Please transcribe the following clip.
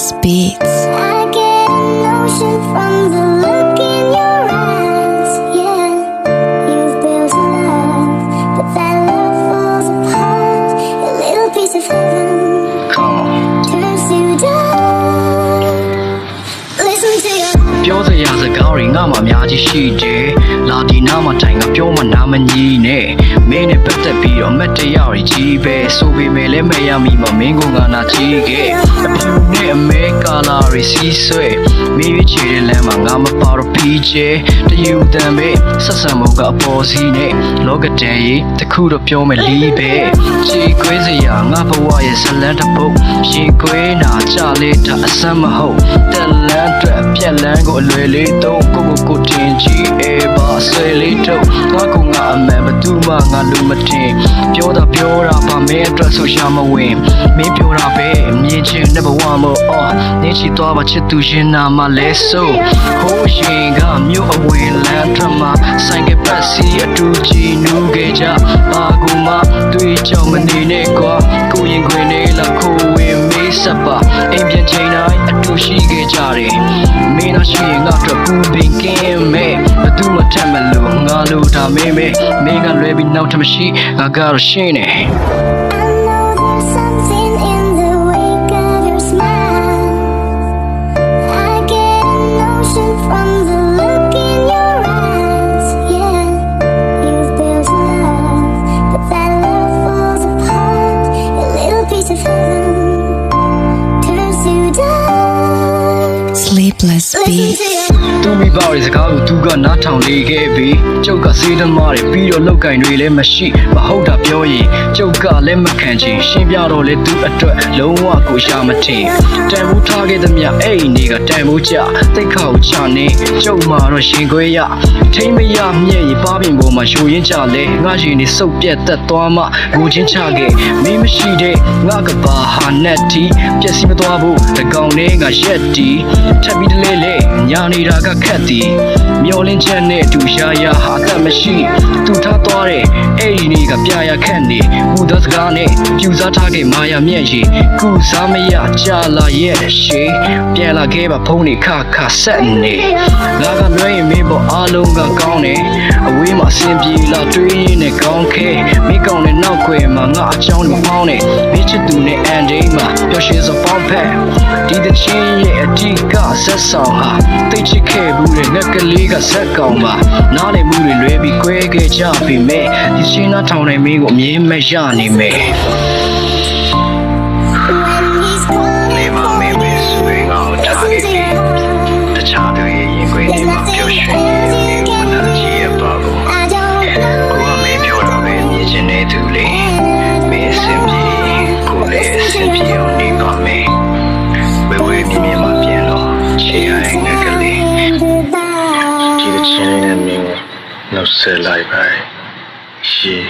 Sleepless Beats. I get a notion from the look in your eyes. Yeah, you've built a love, but that love falls apart. A little piece of heaven turns to dust. Listen to your heart. ပြောစရာစကားတွေငါမှအများကြီးရှိတယ်။လာဒီနားမှာထိုင်ကပြောမှနားမကြီးနဲ့မင်းနဲ့ပတ်သက်ပြီးတော့မတရားတွေကြီးပဲဆိုပေမဲ့လည်းမရမိမမင်းကငါနာကြီးခဲ့။အဖြူနဲ့အမဲကာလာတွေစီးဆွဲမင်းရွေးချယ်တဲ့လမ်းမှာငါမပါတော့ပြီးချဲတယူတန်ပဲဆက်ဆံမှုကအပေါ်စီးနဲ့လောကတန်ရေးတခုတော့ပြောမယ်လီးပဲချီခွေးစရာငါဘဝရဲ့ဇလန်းတစ်ပုတ်ရှင်ခွေးနာကြလေတာအစမ်းမဟုတ်တက်လန်းအတွက်ပြက်လန်းကိုအလွယ်လေးသုံးကိုတင်ကြည့်အေးပါဆွေလေးတော့ငါကငါအမှန်ဘသူမှငါလူမတင်ပြောတာပါမင်းအတွက်ဆိုရှာမဝင်မင်းပြောတာပဲမြင်ချင်တဲ့ဘဝမို့အော်နေချီသွားပါချစ်သူရှင်နာမလဲဆိုဟိုးရင်ကမြို့အဝင်လမ်းထမဆိုင်ကပတ်စီအတူကြည်နူးခဲ့ကြပါကူမတွေ့ကြောင်မနေနဲ့ကွာကိုရင်ခွင်နေလာခိုးဝင်မေးစပါအိမ်ပြန်ချိန်တိုင်းအတူရှိခဲ့ကြတယ်မင်းတို့ရှိရင်ငါတို့ပူပင်ကင်းမဲ့ဘသူမှထက်မလို့ငါလို့ဒါမင်းကလွယ်ပြီးနောက်ထမရှိငါကတော့ရှင်းနေ I know there's something in the wake of your smile. I get a notion from the look in your eyes. Yeah, you've built a love, but that love falls apart. A little piece of heaven turns to dust. Sleepless Listen Beats. to your heart. သူမိဘရဲ့စကားကိုသူကနားထောင်လေခဲ့ပြီးကျုပ်ကစေးသမားတွေပြီးတော့လောက်ကင်တွေလည်းမရှိမဟုတ်တာပြောရင်ကျုပ်ကလည်းမခံချင်ရှင်းပြတော့လေသူအတွက်လုံးဝကိုရှာမထင်တန်ဖိုးထားခဲ့သမျှအဲ့ဒီနေ့ကတန်ဖိုးကြတိတ်ခါကိုချနေကျုပ်မှာတော့ရှင်ခွေးရထိမ့်မရမြဲ့ရင်ပါပင်ပေါ်မှာယူရင်းကြလဲငါရှင်နေစုပ်ပြက်သက်သွားမှငိုချင်းချခဲ့မင်းမရှိတဲ့ငါကဘာဟာနဲ့တီပျက်စီးမသွားဘူးတကောင်နဲ့ငါရက်တီထပ်ပြီးတလဲလဲညာနေတာကခက်သည်မျောလင်းချက်နဲ့တူရှာရဟာအသက်မရှိသူထားသွားတဲ့အဲ့ဒီနေ့ကပြရခက်နေဟူသောစကားနဲ့ပြူစားထားခဲ့မာယာမျက်ရည်ကုစားမရကြာလာရဲ့ရှေးပြန်လာခဲ့ပါဖုံးနေခဆက်နေငါကလွှဲရင်မင်းပေါ်အားလုံးကကောင်းတယ်အဝေးမှာအဆင်ပြေလာတွေးရင်းနဲ့ကောင်းခဲမိကောင်းတဲ့နောက်ွယ်မှာငါအချောင်းတွေပေါင်းနေမင်းချစ်သူနဲ့အန်ဒိမှာပျော်ရွှင်စွာပေါင်းဖက်ဒီတချင်းရဲ့အဓိကဆက်ဆောင်ဟာတိတ်ချစ်ခဲ့ဘူးတဲ့ငက်ကလေးကဆက်ကောင်ပါနားလည်မှုတွေလွဲပြီးကွဲခဲ့ကြပြီမဲ့ဒီချင်းနားထောင်နိုင်မင်းကိုအမြင်မဲ့ရနေမယ် When he's calling, Never made me swing out listen to target. your heart. တခြားသူရဲ့ရင်ခွင်တွေမှာပျော်ရွှင်နေမနာကြီးရဲ့ပါဘူး I don't ကိုက know. မင်းပြောတာပဲမြင်ချင်နေသူလေမင်းစင်ပြေကိုလည်းစင်ပြေအောင်နေပါမယ်ဝဲဝဲမြင်မြင်မှပြန်တော့ချေရတဲ့ငက်ကလေးဒီချင်းနဲ့မင်းနောက်ဆက်လိုက်ပါရှင်